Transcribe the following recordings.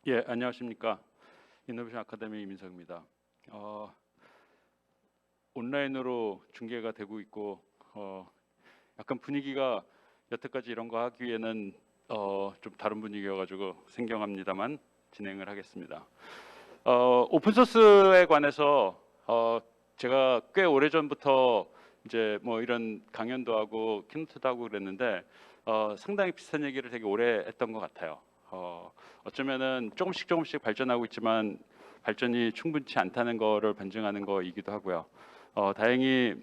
예, 안녕하십니까. 이노베이션 아카데미 이민석입니다. 온라인으로 중계가 되고 있고 약간 분위기가 여태까지 이런 거 하기에는 좀 다른 분위기여가지고 생경합니다만 진행을 하겠습니다. 오픈소스에 관해서 제가 꽤 오래전부터 이제 뭐 이런 강연도 하고 키노트도 하고 그랬는데 상당히 비슷한 얘기를 되게 오래 했던 것 같아요. 어쩌면은 조금씩 발전하고 있지만 발전이 충분치 않다는 거를 반증하는 거이기도 하고요. 다행히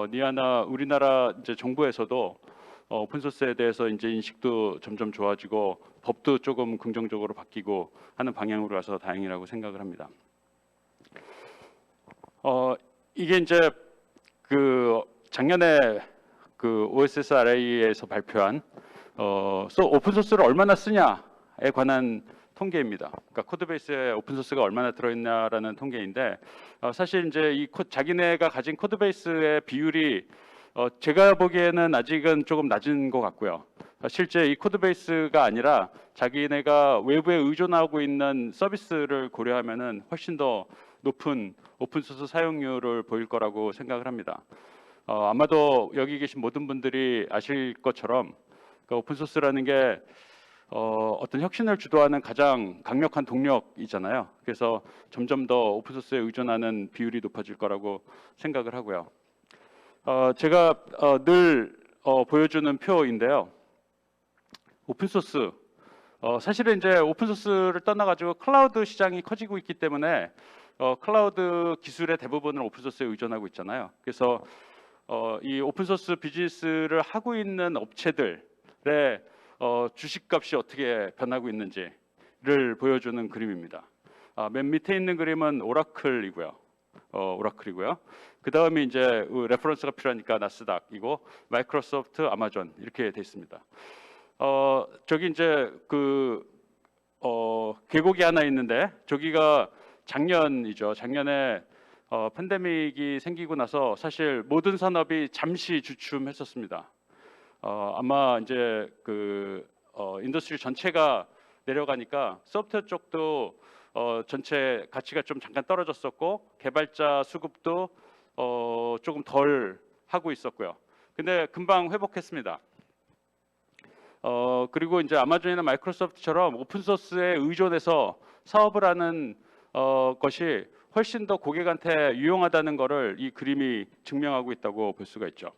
니아나 우리나라 이제 정부에서도 오픈소스에 대해서 이제 인식도 점점 좋아지고 법도 조금 긍정적으로 바뀌고 하는 방향으로 가서 다행이라고 생각을 합니다. 이게 이제 그 작년에 그 OSSRA에서 발표한 오픈소스를 얼마나 쓰냐에 관한 통계입니다. 그러니까 코드베이스에 오픈소스가 얼마나 들어있냐라는 통계인데 사실 이제 이 자기네가 가진 코드베이스의 비율이 제가 보기에는 아직은 조금 낮은 것 같고요. 실제 이 코드베이스가 아니라 자기네가 외부에 의존하고 있는 서비스를 고려하면은 훨씬 더 높은 오픈소스 사용률을 보일 거라고 생각을 합니다. 아마도 여기 계신 모든 분들이 아실 것처럼 오픈소스라는 게 어떤 혁신을 주도하는 가장 강력한 동력이잖아요. 그래서 점점 더 오픈소스에 의존하는 비율이 높아질 거라고 생각을 하고요. 제가 늘 보여주는 표인데요. 오픈소스 사실은 이제 오픈소스를 떠나가지고 클라우드 시장이 커지고 있기 때문에 클라우드 기술의 대부분을 오픈소스에 의존하고 있잖아요. 그래서 이 오픈소스 비즈니스를 하고 있는 업체들의 주식값이 어떻게 변하고 있는지를 보여주는 그림입니다. 맨 밑에 있는 그림은 오라클이고요. 그 다음에 이제 레퍼런스가 필요하니까 나스닥이고 마이크로소프트, 아마존 이렇게 돼 있습니다. 저기 이제 계곡이 하나 있는데 저기가 작년이죠. 작년에 팬데믹이 생기고 나서 사실 모든 산업이 잠시 주춤했었습니다. 아마 이제 인더스트리 전체가 내려가니까 소프트웨어 쪽도 전체 가치가 좀 잠깐 떨어졌었고 개발자 수급도 조금 덜 하고 있었고요. 근데 금방 회복했습니다. 그리고 이제 아마존이나 마이크로소프트처럼 오픈소스에 의존해서 사업을 하는 것이 훨씬 더 고객한테 유용하다는 것을 이 그림이 증명하고 있다고 볼 수가 있죠.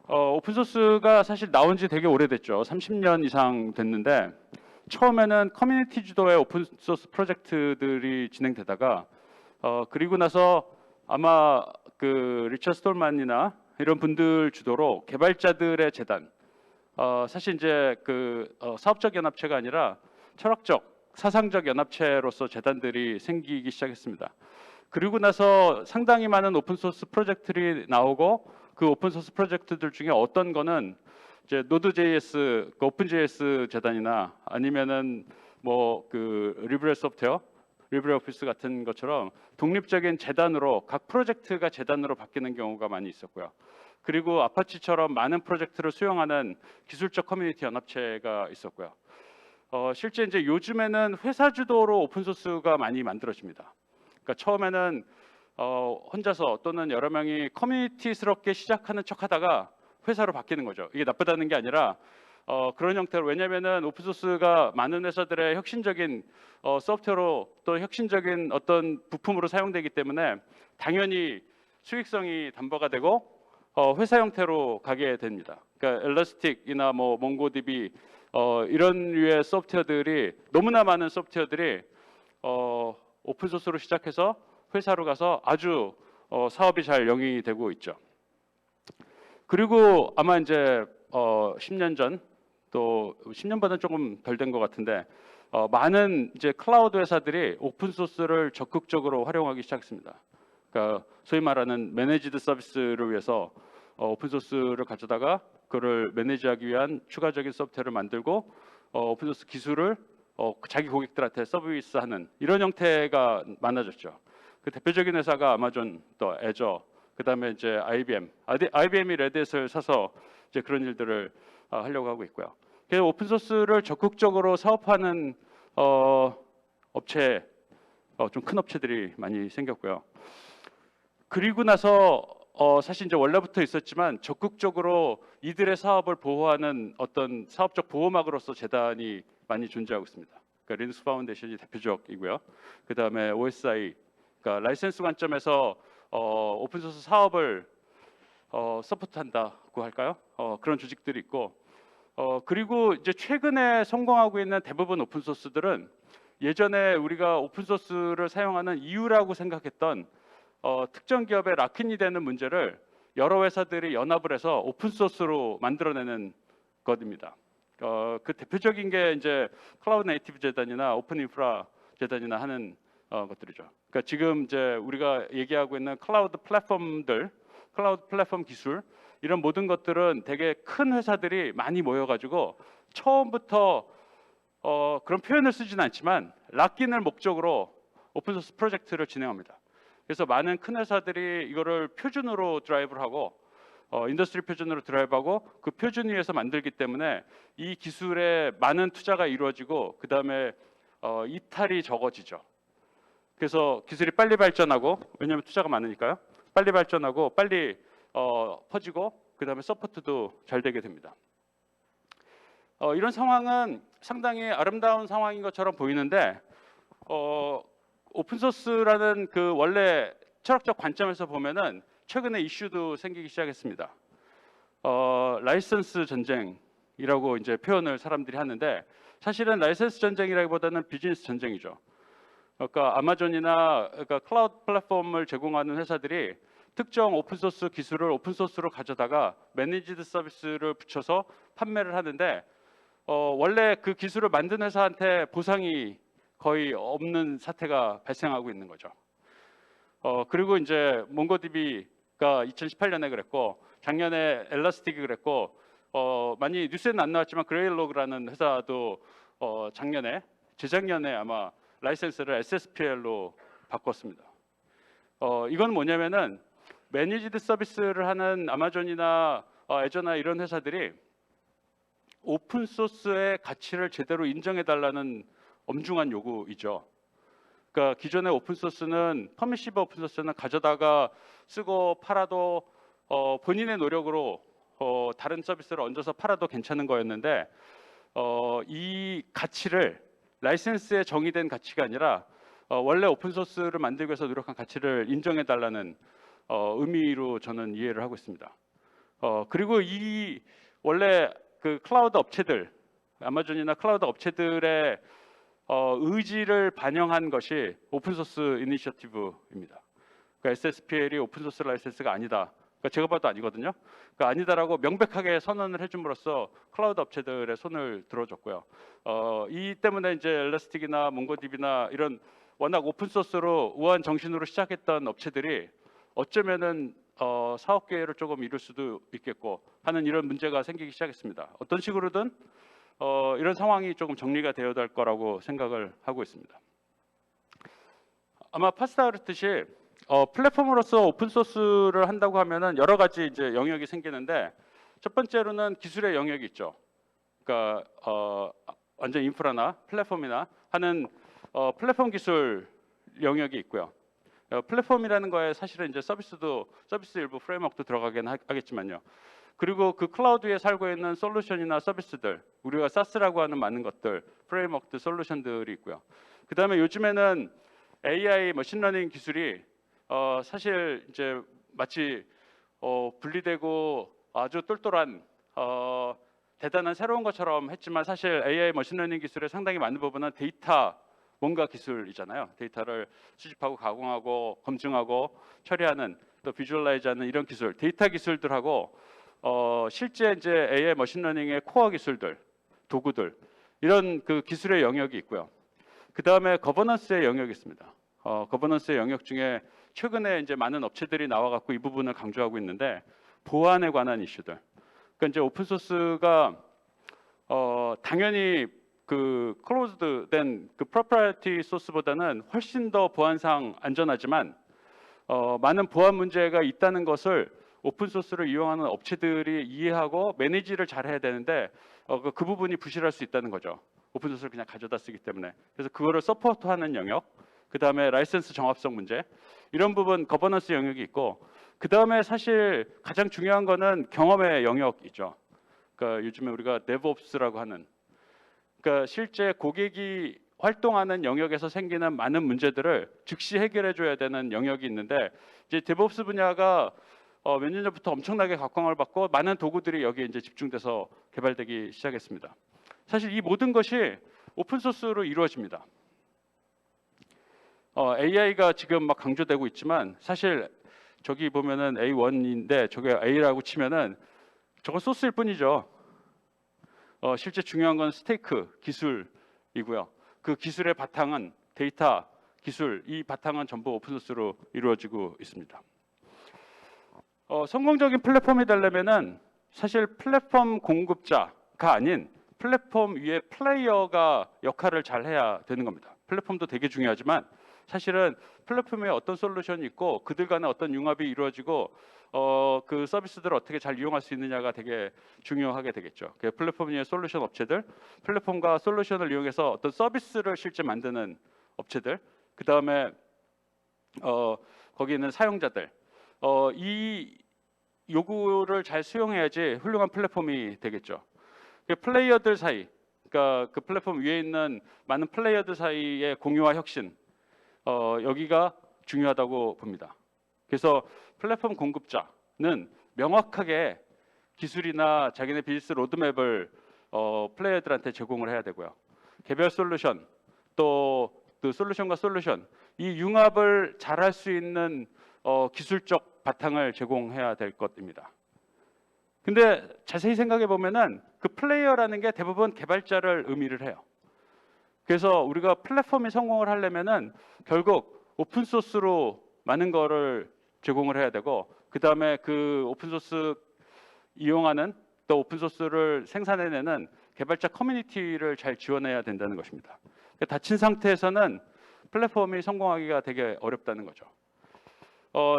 오픈소스가 사실 나온 지 되게 오래됐죠. 30년 이상 됐는데 처음에는 커뮤니티 주도의 오픈소스 프로젝트들이 진행되다가 그리고 나서 아마 리처드 스톨만이나 이런 분들 주도로 개발자들의 재단 사실 이제 사업적 연합체가 아니라 철학적, 사상적 연합체로서 재단들이 생기기 시작했습니다. 그리고 나서 상당히 많은 오픈소스 프로젝트들이 나오고 그 오픈소스 프로젝트들 중에 어떤 거는 이제 노드.js, 오픈JS 재단이나 아니면은 리브레 소프트웨어, 리브레 오피스 같은 것처럼 독립적인 재단으로 각 프로젝트가 재단으로 바뀌는 경우가 많이 있었고요. 그리고 아파치처럼 많은 프로젝트를 수용하는 기술적 커뮤니티 연합체가 있었고요. 실제 이제 요즘에는 회사 주도로 오픈소스가 많이 만들어집니다. 그러니까 처음에는 혼자서 또는 여러 명이 커뮤니티스럽게 시작하는 척하다가 회사로 바뀌는 거죠. 이게 나쁘다는 게 아니라 그런 형태로, 왜냐하면은 오픈소스가 많은 회사들의 혁신적인 소프트웨어로 또 혁신적인 어떤 부품으로 사용되기 때문에 당연히 수익성이 담보가 되고 회사 형태로 가게 됩니다. 그러니까 엘라스틱이나 몽고DB 이런 류의 소프트웨어들이, 너무나 많은 소프트웨어들이 오픈소스로 시작해서 회사로 가서 아주 사업이 잘 영위되고 되고 있죠. 그리고 아마 이제 10년 전, 또 10년보다는 조금 덜 된 것 같은데 많은 이제 클라우드 회사들이 오픈소스를 적극적으로 활용하기 시작했습니다. 그러니까 소위 말하는 매니지드 서비스를 위해서 오픈소스를 가져다가 그걸 매니지하기 위한 추가적인 소프트웨어를 만들고 오픈소스 기술을 자기 고객들한테 서비스하는 이런 형태가 많아졌죠. 그 대표적인 회사가 아마존, 또 애저, 그다음에 이제 IBM이 레딧을 사서 이제 그런 일들을 하려고 하고 있고요. 그래서 오픈소스를 적극적으로 사업하는 업체, 좀 큰 업체들이 많이 생겼고요. 그리고 나서 사실 이제 원래부터 있었지만 적극적으로 이들의 사업을 보호하는 어떤 사업적 보호막으로서 재단이 많이 존재하고 있습니다. 그러니까 리눅스 파운데이션이 대표적이고요. 그 다음에 OSI, 그러니까 라이센스 관점에서 오픈소스 사업을 서포트한다고 할까요? 그런 조직들이 있고, 그리고 이제 최근에 성공하고 있는 대부분 오픈소스들은 예전에 우리가 오픈소스를 사용하는 이유라고 생각했던 특정 기업의 락인이 되는 문제를 여러 회사들이 연합을 해서 오픈소스로 만들어내는 것입니다. 그 대표적인 게 이제 클라우드 네이티브 재단이나 오픈 인프라 재단이나 하는 것들이죠. 그러니까 지금 이제 우리가 얘기하고 있는 클라우드 플랫폼들, 클라우드 플랫폼 기술 이런 모든 것들은 되게 큰 회사들이 많이 모여가지고 처음부터 그런 표현을 쓰지는 않지만 락인을 목적으로 오픈소스 프로젝트를 진행합니다. 그래서 많은 큰 회사들이 이거를 표준으로 드라이브를 하고 인더스트리 표준으로 드라이브하고 그 표준 위에서 만들기 때문에 이 기술에 많은 투자가 이루어지고 그 다음에 이탈이 적어지죠. 그래서 기술이 빨리 발전하고, 왜냐하면 투자가 많으니까요. 빨리 발전하고 빨리 퍼지고 그 다음에 서포트도 잘 되게 됩니다. 이런 상황은 상당히 아름다운 상황인 것처럼 보이는데 오픈소스라는 그 원래 철학적 관점에서 보면은 최근에 이슈도 생기기 시작했습니다. 라이선스 전쟁이라고 이제 표현을 사람들이 하는데 사실은 라이선스 전쟁이라기보다는 비즈니스 전쟁이죠. 그러니까 아마존이나 그러니까 클라우드 플랫폼을 제공하는 회사들이 특정 오픈소스 기술을 오픈소스로 가져다가 매니지드 서비스를 붙여서 판매를 하는데 원래 그 기술을 만든 회사한테 보상이 거의 없는 사태가 발생하고 있는 거죠. 그리고 이제 몽고DB가 2018년에 그랬고 작년에 엘라스틱이 그랬고 많이 뉴스에는 안 나왔지만 그레일로그라는 회사도 작년에 재작년에 아마 라이센스를 SSPL로 바꿨습니다. 이건 뭐냐면은 매니지드 서비스를 하는 아마존이나 애저나 이런 회사들이 오픈 소스의 가치를 제대로 인정해 달라는 엄중한 요구이죠. 그러니까 기존의 오픈 소스는 퍼미시브 오픈 소스는 가져다가 쓰고 팔아도 본인의 노력으로 다른 서비스를 얹어서 팔아도 괜찮은 거였는데 이 가치를 라이센스에 정의된 가치가 아니라 원래 오픈 소스를 만들기 위해서 노력한 가치를 인정해 달라는 의미로 저는 이해를 하고 있습니다. 그리고 이 원래 그 클라우드 업체들, 아마존이나 클라우드 업체들의 의지를 반영한 것이 오픈소스 이니셔티브입니다. 그러니까 SSPL이 오픈소스 라이센스가 아니다. 그러니까 제가 봐도 아니거든요. 그러니까 아니다라고 명백하게 선언을 해줌으로써 클라우드 업체들의 손을 들어줬고요. 이 때문에 이제 엘라스틱이나 몽고DB나 이런 워낙 오픈소스로 우아한 정신으로 시작했던 업체들이 어쩌면은 사업 기회를 조금 잃을 수도 있겠고 하는 이런 문제가 생기기 시작했습니다. 어떤 식으로든 이런 상황이 조금 정리가 되어야 될 거라고 생각을 하고 있습니다. 아마 파스타 그랬듯이 플랫폼으로서 오픈 소스를 한다고 하면은 여러 가지 이제 영역이 생기는데 첫 번째로는 기술의 영역이 있죠. 그러니까 완전 인프라나 플랫폼이나 하는 플랫폼 기술 영역이 있고요. 플랫폼이라는 거에 사실은 이제 서비스 일부 프레임워크도 들어가긴 하겠지만요. 그리고 그 클라우드 위에 살고 있는 솔루션이나 서비스들, 우리가 SaaS라고 하는 많은 것들, 프레임워크들, 솔루션들이 있고요. 그 다음에 요즘에는 AI, 머신러닝 기술이 사실 이제 마치 분리되고 아주 똘똘한 대단한 새로운 것처럼 했지만 사실 AI, 머신러닝 기술의 상당히 많은 부분은 데이터 뭔가 기술이잖아요. 데이터를 수집하고 가공하고 검증하고 처리하는 또 비주얼라이즈하는 이런 기술, 데이터 기술들하고 실제 이제 AI 머신러닝의 코어 기술들, 도구들 이런 그 기술의 영역이 있고요. 그 다음에 거버넌스의 영역이 있습니다. 거버넌스의 영역 중에 최근에 이제 많은 업체들이 나와갖고 이 부분을 강조하고 있는데 보안에 관한 이슈들. 그러니까 이제 오픈 소스가 당연히 그 클로즈드된 그 프로프라이어티 소스보다는 훨씬 더 보안상 안전하지만 많은 보안 문제가 있다는 것을 오픈 소스를 이용하는 업체들이 이해하고 매니지를 잘 해야 되는데 그 부분이 부실할 수 있다는 거죠. 오픈소스를 그냥 가져다 쓰기 때문에. 그래서 그거를 서포트하는 영역, 그 다음에 라이센스 정합성 문제, 이런 부분 거버넌스 영역이 있고, 그 다음에 사실 가장 중요한 거는 경험의 영역이죠. 그러니까 요즘에 우리가 DevOps라고 하는, 그러니까 실제 고객이 활동하는 영역에서 생기는 많은 문제들을 즉시 해결해 줘야 되는 영역이 있는데, 이제 DevOps 분야가 몇 년 전부터 엄청나게 각광을 받고 많은 도구들이 여기에 이제 집중돼서 개발되기 시작했습니다. 사실 이 모든 것이 오픈 소스로 이루어집니다. AI가 지금 막 강조되고 있지만 사실 저기 보면은 A1인데 저게 A라고 치면은 저건 소스일 뿐이죠. 실제 중요한 건 스테이크 기술이고요. 그 기술의 바탕은 데이터 기술, 이 바탕은 전부 오픈소스로 이루어지고 있습니다. 성공적인 플랫폼이 되려면은 사실 플랫폼 공급자가 아닌 플랫폼 위에 플레이어가 역할을 잘 해야 되는 겁니다. 플랫폼도 되게 중요하지만 사실은 플랫폼에 어떤 솔루션이 있고 그들 간에 어떤 융합이 이루어지고 그 서비스들을 어떻게 잘 이용할 수 있느냐가 되게 중요하게 되겠죠. 플랫폼 위의 솔루션 업체들, 플랫폼과 솔루션을 이용해서 어떤 서비스를 실제 만드는 업체들, 그 다음에 거기 있는 사용자들, 이 요구를 잘 수용해야지 훌륭한 플랫폼이 되겠죠. 플레이어들 사이, 그러니까 그 플랫폼 위에 있는 많은 플레이어들 사이의 공유와 혁신, 여기가 중요하다고 봅니다. 그래서 플랫폼 공급자는 명확하게 기술이나 자기네 비즈니스 로드맵을 플레이어들한테 제공을 해야 되고요. 개별 솔루션, 또 그 솔루션과 솔루션, 이 융합을 잘할 수 있는 기술적 바탕을 제공해야 될 것입니다. 근데 자세히 생각해 보면은 그 플레이어라는 게 대부분 개발자를 의미를 해요. 그래서 우리가 플랫폼이 성공을 하려면은 결국 오픈 소스로 많은 거를 제공을 해야 되고, 그 다음에 그 오픈 소스 이용하는 또 오픈 소스를 생산해내는 개발자 커뮤니티를 잘 지원해야 된다는 것입니다. 닫힌 상태에서는 플랫폼이 성공하기가 되게 어렵다는 거죠.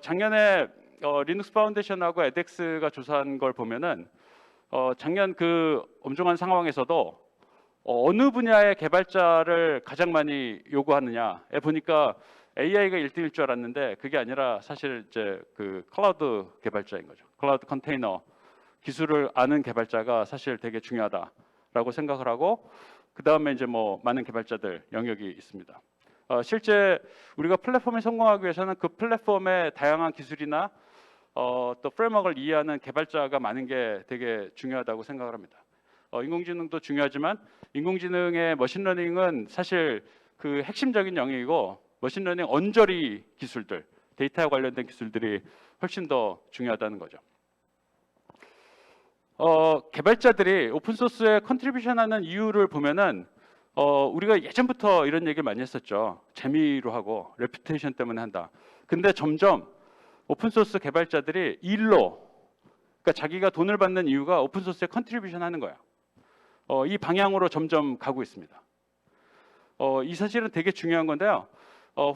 작년에 리눅스 파운데이션하고 에덱스가 조사한 걸 보면은 작년 그 엄중한 상황에서도 어느 분야의 개발자를 가장 많이 요구하느냐에 보니까 AI가 1등일 줄 알았는데 그게 아니라 사실 이제 그 클라우드 개발자인 거죠. 클라우드 컨테이너 기술을 아는 개발자가 사실 되게 중요하다라고 생각을 하고, 그 다음에 이제 뭐 많은 개발자들 영역이 있습니다. 실제 우리가 플랫폼이 성공하기 위해서는 그 플랫폼의 다양한 기술이나 또 프레임워크를 이해하는 개발자가 많은 게 되게 중요하다고 생각을 합니다. 인공지능도 중요하지만 인공지능의 머신러닝은 사실 그 핵심적인 영역이고, 머신러닝 언저리 기술들, 데이터와 관련된 기술들이 훨씬 더 중요하다는 거죠. 개발자들이 오픈소스에 컨트리뷰션하는 이유를 보면은 우리가 예전부터 이런 얘기를 많이 했었죠. 재미로 하고 레퓨테이션 때문에 한다. 근데 점점 오픈소스 개발자들이 일로, 그러니까 자기가 돈을 받는 이유가 오픈소스에 컨트리뷰션 하는 거야. 이 방향으로 점점 가고 있습니다. 이 사실은 되게 중요한 건데요.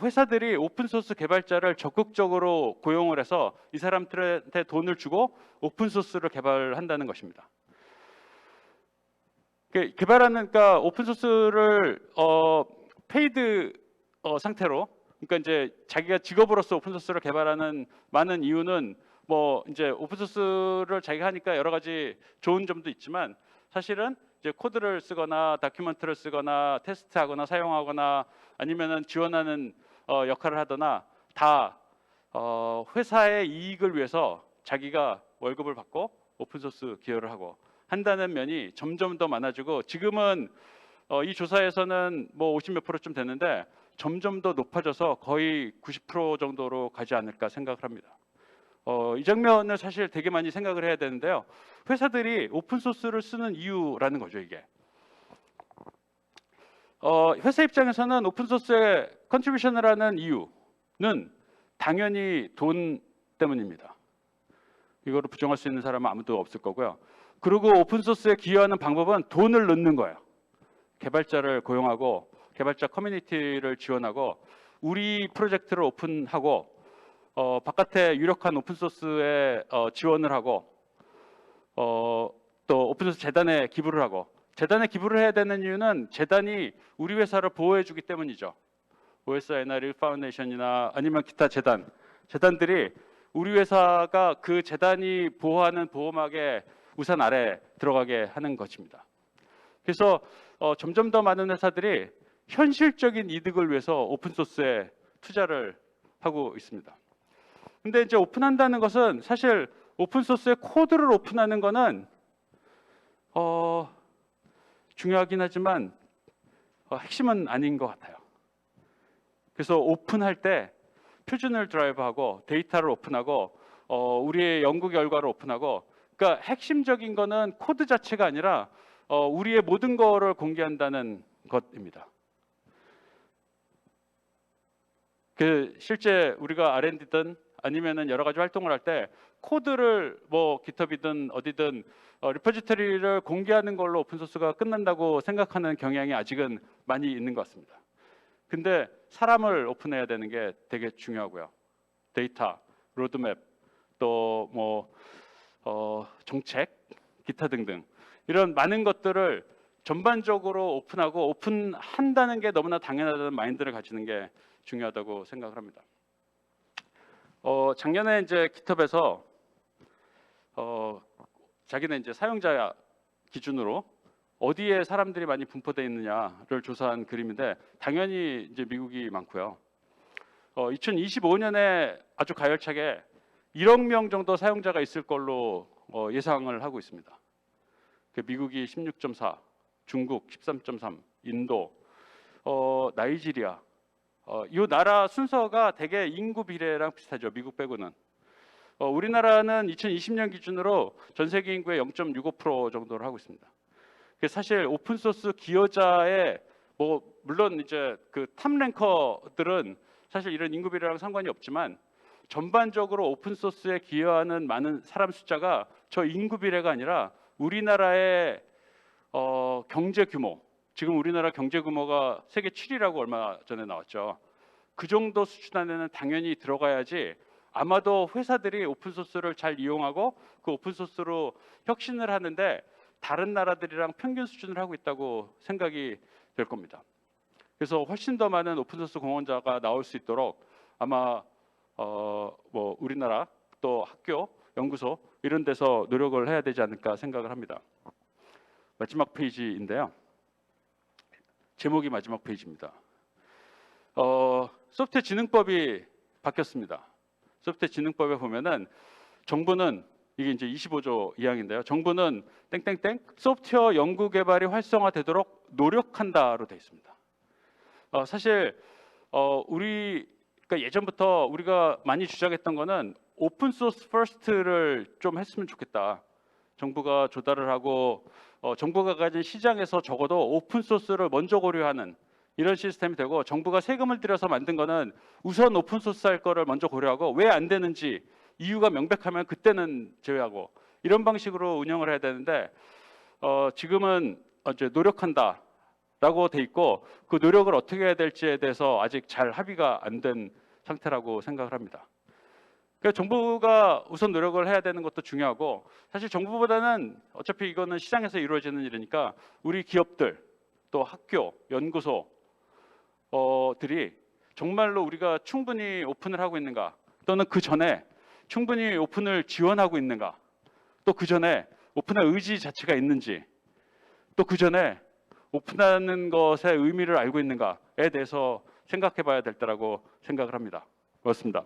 회사들이 오픈소스 개발자를 적극적으로 고용을 해서 이 사람들한테 돈을 주고 오픈소스를 개발한다는 것입니다. 개발하는, 그러니까 오픈소스를 페이드 상태로, 그러니까 이제 자기가 직업으로서 오픈소스를 개발하는 많은 이유는 뭐 이제 오픈소스를 자기가 하니까 여러 가지 좋은 점도 있지만 사실은 이제 코드를 쓰거나 다큐멘트를 쓰거나 테스트하거나 사용하거나 아니면은 지원하는 역할을 하거나 다 회사의 이익을 위해서 자기가 월급을 받고 오픈소스 기여를 하고 한다는 면이 점점 더 많아지고, 지금은 이 조사에서는 뭐 50 몇 %쯤 되는데 점점 더 높아져서 거의 90% 정도로 가지 않을까 생각을 합니다. 이 장면을 사실 되게 많이 생각을 해야 되는데요. 회사들이 오픈소스를 쓰는 이유라는 거죠, 이게. 회사 입장에서는 오픈소스에 컨트리뷰션을 하는 이유는 당연히 돈 때문입니다. 이거를 부정할 수 있는 사람은 아무도 없을 거고요. 그리고 오픈소스에 기여하는 방법은 돈을 넣는 거예요. 개발자를 고용하고 개발자 커뮤니티를 지원하고 우리 프로젝트를 오픈하고 바깥에 유력한 오픈소스에 지원을 하고 또 오픈소스 재단에 기부를 하고 재단에 기부를 해야 되는 이유는 재단이 우리 회사를 보호해 주기 때문이죠. OSI나 파운데이션이나 아니면 기타 재단들이 우리 회사가 그 재단이 보호하는 보호막의 우산 아래 들어가게 하는 것입니다. 그래서 점점 더 많은 회사들이 현실적인 이득을 위해서 오픈소스에 투자를 하고 있습니다. 근데 이제 오픈한다는 것은 사실 오픈소스의 코드를 오픈하는 것은 중요하긴 하지만 핵심은 아닌 것 같아요. 그래서 오픈할 때 표준을 드라이브하고 데이터를 오픈하고 우리의 연구 결과를 오픈하고, 그러니까 핵심적인 거는 코드 자체가 아니라 우리의 모든 거를 공개한다는 것입니다. 실제 우리가 R&D든 아니면은 여러 가지 활동을 할 때 코드를 뭐 깃허브이든 어디든 리포지터리를 공개하는 걸로 오픈소스가 끝난다고 생각하는 경향이 아직은 많이 있는 것 같습니다. 근데 사람을 오픈해야 되는 게 되게 중요하고요. 데이터, 로드맵, 또 뭐 정책, 기타 등등 이런 많은 것들을 전반적으로 오픈하고 오픈한다는 게 너무나 당연하다는 마인드를 가지는 게 중요하다고 생각을 합니다. 작년에 이제 깃허브에서 자기네 이제 사용자 기준으로 어디에 사람들이 많이 분포되어 있느냐를 조사한 그림인데 당연히 이제 미국이 많고요. 2025년에 아주 가열차게 1억 명 정도 사용자가 있을 걸로 예상을 하고 있습니다. 미국이 16.4, 중국 13.3, 인도, 나이지리아, 이 나라 순서가 되게 인구 비례랑 비슷하죠. 미국 빼고는. 우리나라는 2020년 기준으로 전 세계 인구의 0.65% 정도를 하고 있습니다. 사실 오픈소스 기여자의 물론 이제 그 탑랭커들은 사실 이런 인구 비례랑 상관이 없지만 전반적으로 오픈소스에 기여하는 많은 사람 숫자가 저 인구 비례가 아니라 우리나라의 경제 규모, 지금 우리나라 경제 규모가 세계 7위라고 얼마 전에 나왔죠. 그 정도 수준 안에는 당연히 들어가야지 아마도 회사들이 오픈소스를 잘 이용하고 그 오픈소스로 혁신을 하는데 다른 나라들이랑 평균 수준을 하고 있다고 생각이 될 겁니다. 그래서 훨씬 더 많은 오픈소스 공헌자가 나올 수 있도록 아마 우리나라 또 학교, 연구소 이런 데서 노력을 해야 되지 않을까 생각을 합니다. 마지막 페이지인데요. 제목이 마지막 페이지입니다. 소프트웨어진흥법이 바뀌었습니다. 소프트웨어진흥법에 보면은 정부는 이게 이제 25조 2항인데요. 정부는 땡땡땡 소프트웨어 연구 개발이 활성화되도록 노력한다로 되어 있습니다. 사실 그러니까 예전부터 우리가 많이 주장했던 거는 오픈 소스 퍼스트를 좀 했으면 좋겠다. 정부가 조달을 하고 정부가 가진 시장에서 적어도 오픈 소스를 먼저 고려하는 이런 시스템이 되고, 정부가 세금을 들여서 만든 거는 우선 오픈 소스 할 거를 먼저 고려하고 왜 안 되는지 이유가 명백하면 그때는 제외하고 이런 방식으로 운영을 해야 되는데 지금은 이제 노력한다라고 돼 있고 그 노력을 어떻게 해야 될지에 대해서 아직 잘 합의가 안 된 상태라고 생각을 합니다. 그러니까 정부가 우선 노력을 해야 되는 것도 중요하고, 사실 정부보다는 어차피 이거는 시장에서 이루어지는 일이니까 우리 기업들 또 학교, 연구소들이 정말로 우리가 충분히 오픈을 하고 있는가, 또는 그 전에 충분히 오픈을 지원하고 있는가, 또 그 전에 오픈할 의지 자체가 있는지, 또 그 전에 오픈하는 것의 의미를 알고 있는가에 대해서 생각해 봐야 될 때라고 생각을 합니다. 고맙습니다.